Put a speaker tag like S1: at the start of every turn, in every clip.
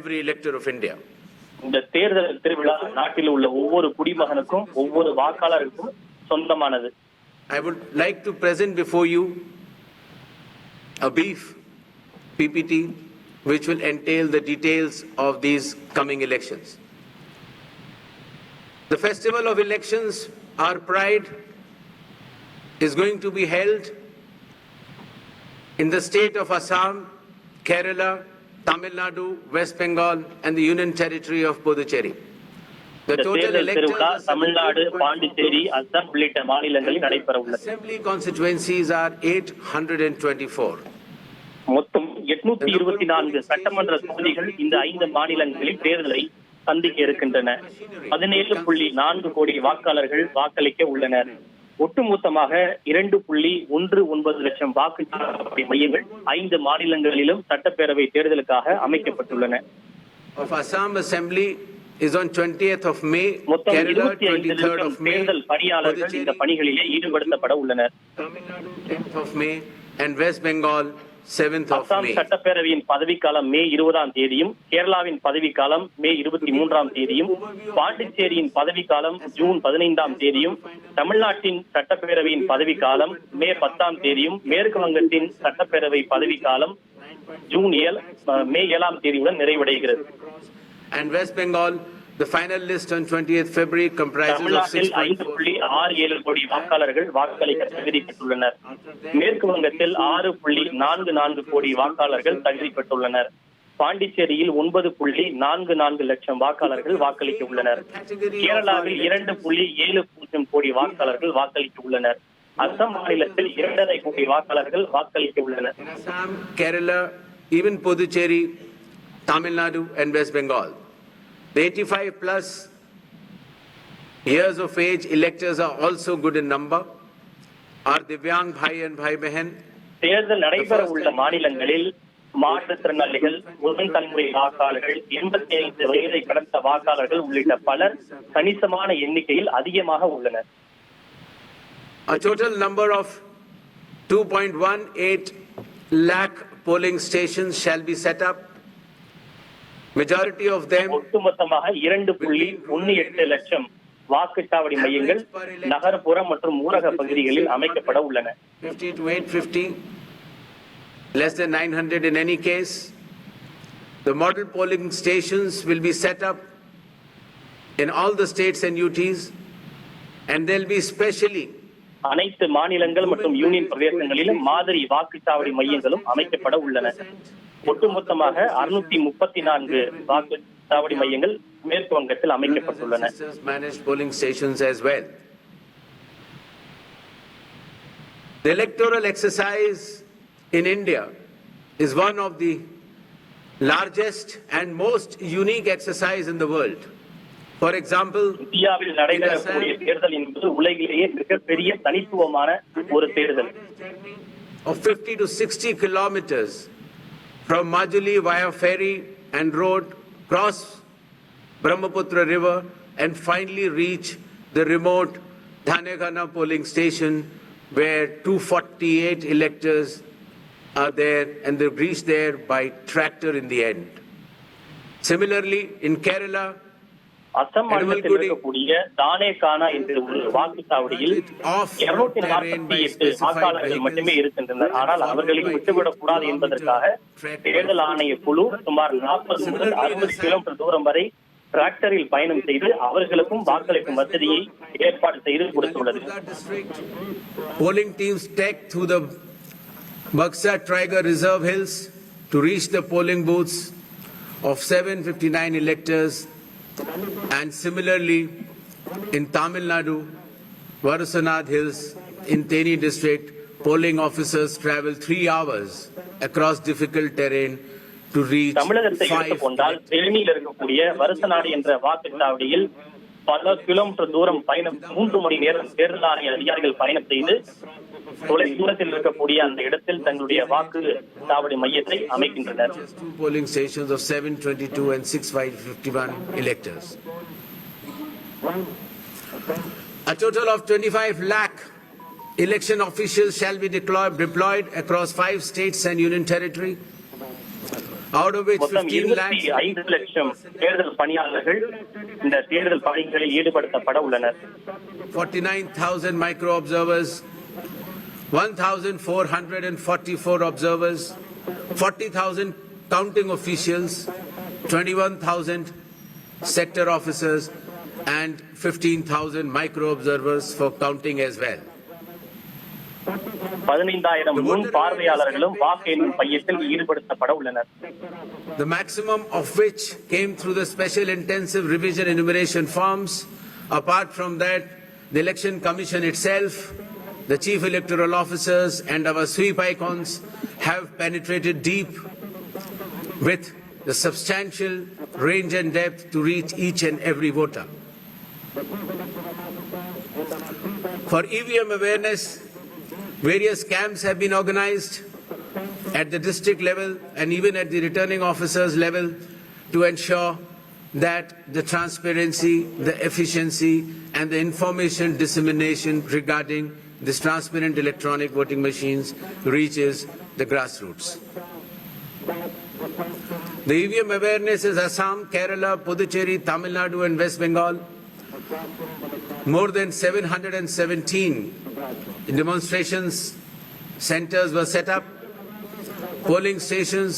S1: every elector of India.
S2: இந்த தேர்தல் திருவிழா நாட்டில் உள்ள ஒவ்வொரு குடிமகனுக்கும் ஒவ்வொரு வாக்காளருக்கும் சொந்தமானது.
S1: I would like to present before you a brief PPT which will entail the details of these coming elections. The festival of elections, our pride, is going to be held in the state of Assam, Kerala, Tamil Nadu, West Bengal and the Union Territory of Puducherry. The total electors
S2: Tamil Nadu, Pondicherry, Assam உள்ளிட்ட மாநிலங்களில் நடைபெற உள்ளது.
S1: Assembly constituencies are 824.
S2: மொத்தம் 824 சட்டமன்ற தொகுதிகள் இந்த 5 மாநிலங்களில் தேர்தலை சந்திக்க இருக்கின்றன. 17.4 கோடி வாக்காளர்கள் வாக்களிக்க உள்ளனர். ஒட்டுமொத்தமாக 2.19 லட்சம் வாக்குச்சாவடி மையங்கள் 5 மாநிலங்களிலும் சட்டப்பேரவை தேர்தலுக்காக அமைக்கப்பட்டுள்ளன.
S1: Of Assam Assembly is on 20th of May,
S2: மொத்தம்
S1: Kerala
S2: 25
S1: 23rd of May,
S2: தேர்தல் பணியாளர்கள் இந்த பணிகளிலே ஈடுபடுத்தப்பட உள்ளனர்.
S1: Tamil Nadu 10th of May and West Bengal 7th of
S2: Assam
S1: May.
S2: சட்டப்பேரவையின் பதவிக்காலம் மே 20ஆம் தேதியும், கேரளாவின் பதவிக்காலம் மே 23ஆம் தேதியும், பாண்டிச்சேரியின் பதவிக்காலம் ஜூன் 15ஆம் தேதியும், தமிழ்நாட்டின் சட்டப்பேரவையின் பதவிக்காலம் மே 10ஆம் தேதியும், மேற்கு வங்கத்தின் சட்டப்பேரவை பதவிக்காலம் மே 7ஆம் தேதியுடன் நிறைவடைகிறது.
S1: And West Bengal, the final list on 20th February comprises of
S2: 6.67 கோடி வாக்காளர்கள் வாக்களிக்க தகுதி பெற்றுள்ளனர். மேற்கு வங்கத்தில் 6.44 கோடி வாக்காளர்கள் தகுதி பெற்றுள்ளனர். பாண்டிச்சேரியில் 9.44 லட்சம் வாக்காளர்கள் வாக்களிக்க உள்ளனர். கேரளாவில் 2.70 கோடி வாக்காளர்கள் வாக்களிக்க உள்ளனர். அசாம் மாநிலத்தில் 2.5 கோடி வாக்காளர்கள் வாக்களிக்க உள்ளனர்.
S1: Assam, Kerala, even Puducherry, Tamil Nadu and West Bengal. The 85 plus years of age electors are also good in number. Our Divyang Bhai and Bhai Behan.
S2: தேர்தல் நடைபெற உள்ள மாநிலங்களில் மாற்றுத்திறனாளிகள், முதல் தலைமுறை வாக்காளர்கள், 85 வயதை கடந்த வாக்காளர்கள் உள்ளிட்ட பலர் கணிசமான எண்ணிக்கையில் அதிகமாக உள்ளனர்.
S1: A total number of 2.18 lakh polling stations shall be set up. Majority of them
S2: ஒட்டுமொத்தமாக 2.18 லட்சம் வாக்குச்சாவடி மையங்கள் நகர்ப்புற மற்றும் ஊரக பகுதிகளில் அமைக்கப்பட உள்ளன.
S1: 50 to 850, less than 900 in any case. The model polling stations will be set up in all the states and UTs, and they'll be specially
S2: அனைத்து மாநிலங்கள் மற்றும் யூனியன் பிரதேசங்களிலும் மாதிரி வாக்குச்சாவடி மையங்களும் அமைக்கப்பட உள்ளன. ஒட்டுமொத்தமாக 634 வாக்குச்சாவடி மையங்கள் மேற்கு வங்கத்தில் அமைக்கப்பட்டுள்ளன.
S1: The electoral exercise in India is one of the largest and most unique exercise in the world. For example,
S2: இந்தியாவில் நடைபெறக்கூடிய தேர்தல் என்பது உலகிலேயே மிகப்பெரிய தனித்துவமான ஒரு தேர்தல்.
S1: Of 50 to 60 kilometers from Majuli via ferry and road, cross Brahmaputra river and finally reach the remote Dhanegana polling station where 248 electors are there and they reach there by tractor in the end. Similarly, in Kerala,
S2: Assam மாநிலத்தில் இருக்கக்கூடிய தானேகானா என்ற ஒரு வாக்குச்சாவடியில் 248 வாக்காளர்கள் மட்டுமே இருக்கின்றனர். ஆனால் அவர்களை விட்டுவிடக் கூடாது என்பதற்காக தேர்தல் ஆணைய குழு சுமார் 40 முதல் 60 கிலோமீட்டர் தூரம் வரை டிராக்டரில் பயணம் செய்து அவர்களுக்கும் வாக்களிக்கும் வசதியை ஏற்பாடு செய்து கொடுத்துள்ளது.
S1: Polling teams trek through the Buxa Tiger Reserve Hills to reach the polling booths of 759 electors. And similarly, in Tamil Nadu, Varasanad Hills, in Theni district, polling officers travel 3 hours across difficult terrain to reach 5.
S2: தேனியில் இருக்கக்கூடிய வரசநாடு என்ற வாக்குச்சாவடியில் பல kilometre தூரம் பயணம் 3 மணி நேரம் தேர்தல் ஆணைய அதிகாரிகள் பயணம் செய்து தொலை தூரத்தில் இருக்கக்கூடிய அந்த இடத்தில் தங்களுடைய வாக்குச்சாவடி மையத்தை அமைக்கின்றனர்.
S1: Polling stations of 722 and 6551 electors. A total of 25 lakh election officials shall be deployed across 5 states and union territory. out of which
S2: மொத்தம்
S1: 15 lakhs
S2: 25 லட்சம் தேர்தல் பணியாளர்கள் இந்த தேர்தல் பணிகளில் ஈடுபடுத்தப்பட உள்ளனர்.
S1: 49,000 micro observers, 1,444 observers, 40,000 counting officials, 21,000 sector officers, and 15,000 micro observers for counting as well.
S2: 15,000 முன் பார்வையாளர்களும் வாக்கு எண்ணும் மையத்தில் ஈடுபடுத்தப்பட உள்ளனர்.
S1: The maximum of which came through the special intensive revision enumeration forms. Apart from that, the Election Commission itself, the Chief Electoral Officers and our sweep icons have penetrated deep with the substantial range and depth to reach each and every voter. For EVM awareness, various camps have been organized at the district level and even at the returning officers level to ensure that the transparency, the efficiency and the information dissemination regarding this transparent electronic voting machines reaches the grassroots. The EVM awareness is Assam, Kerala, Puducherry, Tamil Nadu and West Bengal. More than 717 demonstrations centers were set up. Polling stations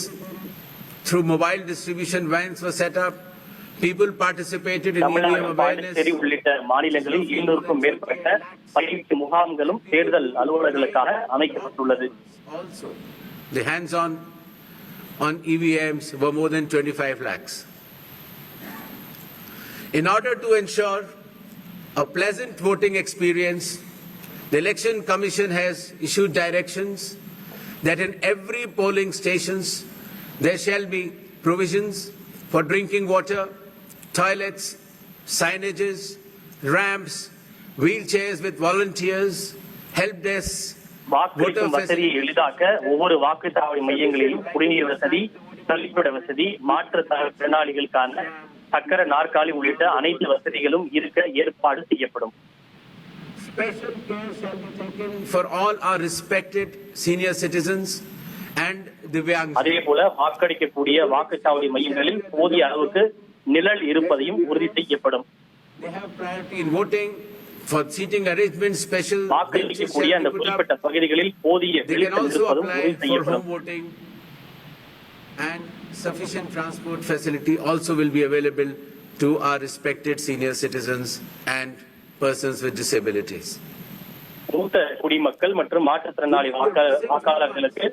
S1: through mobile distribution vans were set up. People participated in EVM
S2: Tamil Nadu,
S1: awareness.
S2: Pondicherry உள்ளிட்ட மாநிலங்களில் 200க்கும் மேற்பட்ட பயிற்சி முகாம்களும் தேர்தல் அலுவலர்களுக்காக அமைக்கப்பட்டுள்ளது.
S1: Also, the hands-on on EVMs were more than 25 lakhs. In order to ensure a pleasant voting experience, the Election Commission has issued directions that in every polling stations there shall be provisions for drinking water, toilets, signages, ramps, wheelchairs with volunteers, help desks,
S2: வாக்களிக்கும் வசதியை எளிதாக்க ஒவ்வொரு வாக்குச்சாவடி மையங்களிலும் குடிநீர் வசதி, கழிப்பிட வசதி, மாற்றுத்திறனாளிகளுக்கான சக்கர நாற்காலி உள்ளிட்ட அனைத்து வசதிகளும் இருக்க ஏற்பாடு செய்யப்படும்.
S1: Special care shall be taken for all our respected senior citizens and Divyangs.
S2: அதே போல வாக்களிக்கக்கூடிய வாக்குச்சாவடி மையங்களில் போதிய அளவுக்கு நிழல் இருப்பதையும் உறுதி செய்யப்படும்.
S1: They have priority in voting. For seating arrangements, special
S2: வாக்களிக்கக்கூடிய அந்த குறிப்பிட்ட பகுதிகளில் போதிய
S1: they can
S2: வெளிச்சம்
S1: also
S2: இருப்பதும்
S1: apply
S2: உறுதி
S1: for
S2: செய்யப்படும்.
S1: home voting, and sufficient transport facility also will be available to our respected senior citizens and persons with disabilities.
S2: மூத்த குடிமக்கள் மற்றும் மாற்றுத்திறனாளி வாக்காளர்களுக்கு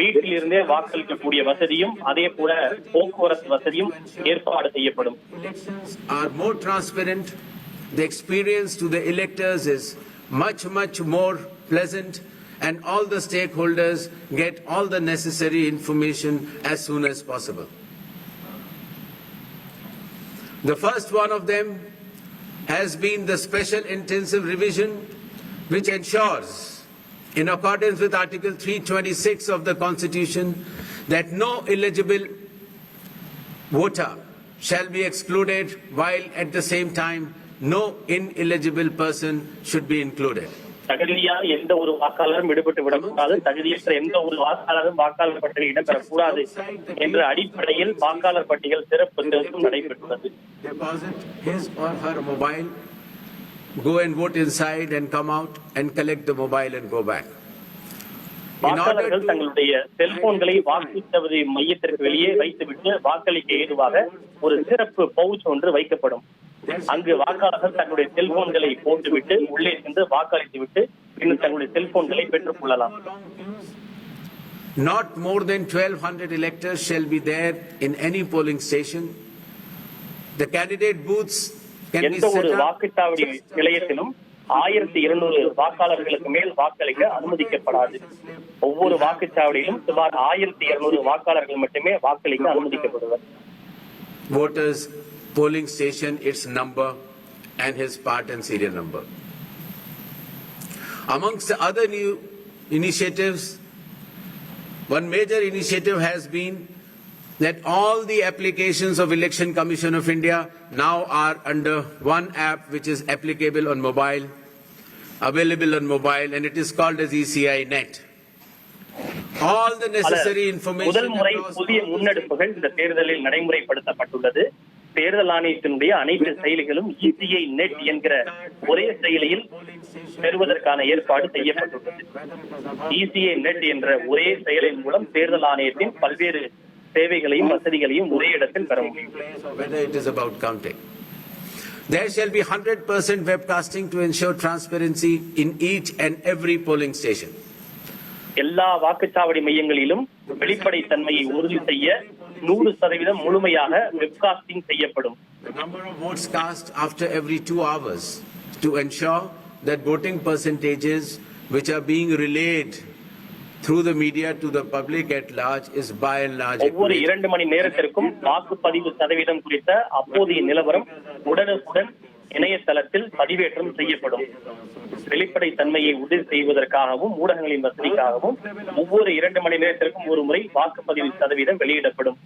S2: வீட்டிலிருந்தே வாக்களிக்கக்கூடிய வசதியும் அதே போல போக்குவரத்து வசதியும் ஏற்பாடு செய்யப்படும்.
S1: Elections are more transparent. The experience to the electors is much more pleasant, and all the stakeholders get all the necessary information as soon as possible. The first one of them has been the special intensive revision, which ensures, in accordance with Article 326 of the Constitution, that no eligible voter shall be excluded, while at the same time no ineligible person should be included.
S2: தகுதியான எந்த ஒரு வாக்காளரும் விடுபட்டு விடக்கூடாது, தகுதியற்ற எந்த ஒரு வாக்காளரும் வாக்காளர் பட்டியலில் இடம்பெறக்கூடாது என்ற அடிப்படையில் வாக்காளர் பட்டியல் சிறப்பு திருத்தம் நடைபெற்றுள்ளது.
S1: Deposit his or her mobile, go and vote inside and come out and collect the mobile and go back.
S2: வாக்காளர்கள் தங்களுடைய செல்போன்களை வாக்குச்சாவடி மையத்திற்கு வெளியே வைத்துவிட்டு வாக்களிக்க ஏதுவாக ஒரு சிறப்பு பவுச் ஒன்று வைக்கப்படும். அங்கு வாக்காளர்கள் தங்களுடைய செல்போன்களை போட்டுவிட்டு உள்ளே சென்று வாக்களித்துவிட்டு பின்னர் தங்களுடைய செல்போன்களை பெற்றுக் கொள்ளலாம்.
S1: Not more than 1,200 electors shall be there in any polling station. The candidate booths can be
S2: எந்த ஒரு
S1: set up.
S2: வாக்குச்சாவடி நிலையத்திலும் 1200 வாக்காளர்களுக்கு மேல் வாக்களிக்க அனுமதிக்கப்படாது. ஒவ்வொரு வாக்குச்சாவடியிலும் சுமார் 1200 வாக்காளர்கள் மட்டுமே வாக்களிக்க அனுமதிக்கப்படுவர்.
S1: Voters, polling station, its number and his part and serial number. Amongst the other new initiatives, one major initiative has been that all the applications of Election Commission of India now are under one app which is applicable on mobile, available on mobile, and it is called as ECI Net. All the necessary information
S2: முதல் முறை
S1: across
S2: புதிய
S1: all the
S2: முன்னெடுப்புகள் இந்த தேர்தலில் நடைமுறைப்படுத்தப்பட்டுள்ளது. தேர்தல் ஆணையத்தினுடைய அனைத்து செயலிகளும் ECI net என்கிற ஒரே செயலியில் பெறுவதற்கான ஏற்பாடு செய்யப்பட்டுள்ளது. இசிஐ நெட் என்ற ஒரே செயலின் மூலம் தேர்தல் ஆணையத்தின் பல்வேறு சேவைகளையும் வசதிகளையும் ஒரே இடத்தில் பெற முடியும்.
S1: whether it is about counting. There shall be 100% webcasting to ensure transparency in each and every polling station.
S2: எல்லா வாக்குச்சாவடி மையங்களிலும் வெளிப்படைத்தன்மையை உறுதி செய்ய 100% முழுமையாக வெப்காஸ்டிங் செய்யப்படும்.
S1: The number of votes cast after every 2 hours to ensure that voting percentages which are being relayed through the media to the public at large is by and large
S2: ஒவ்வொரு
S1: accurate.
S2: 2 மணி நேரத்திற்கும் வாக்குப்பதிவு சதவீதம் குறித்த அப்போதைய நிலவரம் உடனுக்குடன் இணையதளத்தில் பதிவேற்றம் செய்யப்படும். வெளிப்படைத்தன்மையை உறுதி செய்வதற்காகவும் ஊடகங்களின் வசதிக்காகவும் ஒவ்வொரு 2 மணி நேரத்திற்கும் ஒரு முறை வாக்குப்பதிவு சதவீதம் வெளியிடப்படும்.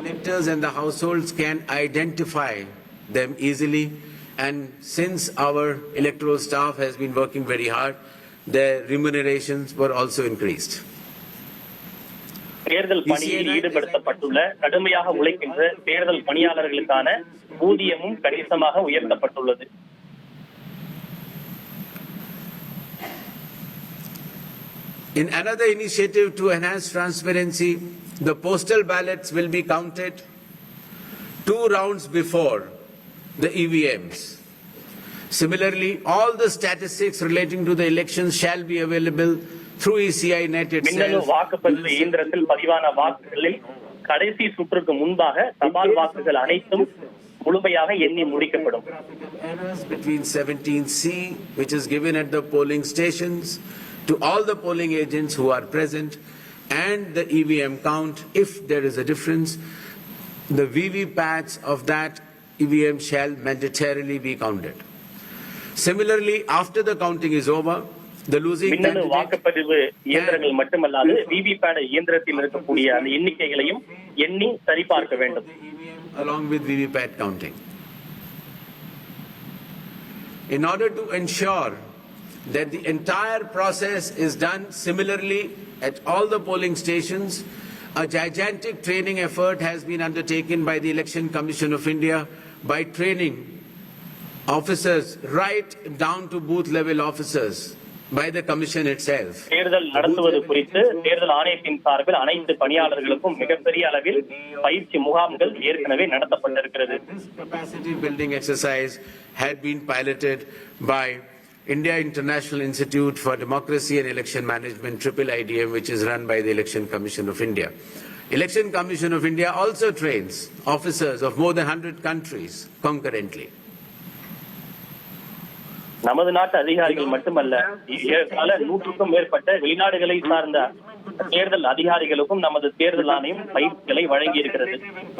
S1: Electors and the households can identify them easily, and since our electoral staff has been working very hard, their remunerations were also increased.
S2: தேர்தல் பணியில் ஈடுபடுத்தப்பட்டுள்ள கடுமையாக உழைக்கின்ற தேர்தல் பணியாளர்களுக்கான ஊதியமும் கணிசமாக உயர்த்தப்பட்டுள்ளது.
S1: In another initiative to enhance transparency, the postal ballots will be counted 2 rounds before the EVMs. Similarly, all the statistics relating to the elections shall be available through ECI net
S2: மின்னணு
S1: itself.
S2: வாக்குப்பதிவு இயந்திரத்தில் பதிவான வாக்குகளில் கடைசி சுற்றுக்கு முன்பாக தபால் வாக்குகள் அனைத்தும் முழுமையாக எண்ணி முடிக்கப்படும்.
S1: Errors between 17C, which is given at the polling stations, to all the polling agents who are present, and the EVM count. If there is a difference, the VVPATs of that EVM shall mandatorily be counted. Similarly, after the counting is over, the losing
S2: மின்னணு
S1: candidate
S2: வாக்குப்பதிவு இயந்திரங்கள் மட்டுமல்லாது VVPAT இயந்திரத்தில் இருக்கக்கூடிய அந்த எண்ணிக்கைகளையும் எண்ணி சரிபார்க்க வேண்டும்.
S1: along with VVPAT counting. In order to ensure that the entire process is done similarly at all the polling stations, a gigantic training effort has been undertaken by the Election Commission of India by training officers right down to booth level officers by the commission itself.
S2: தேர்தல் நடத்துவது குறித்து தேர்தல் ஆணையத்தின் சார்பில் அனைத்து பணியாளர்களுக்கும் மிகப்பெரிய அளவில் பயிற்சி முகாம்கள் ஏற்கனவே நடத்தப்பட்டிருக்கிறது.
S1: This capacity building exercise had been piloted by India International Institute for Democracy and Election Management, IIIDM, which is run by the Election Commission of India. Election Commission of India also trains officers of more than 100 countries concurrently.
S2: நமது நாட்டு அதிகாரிகள் மட்டுமல்ல, ஏறத்தாழ 100க்கும் மேற்பட்ட வெளிநாடுகளை சார்ந்த தேர்தல் அதிகாரிகளுக்கும் நமது தேர்தல் ஆணையம் பயிற்சிகளை வழங்கி இருக்கிறது.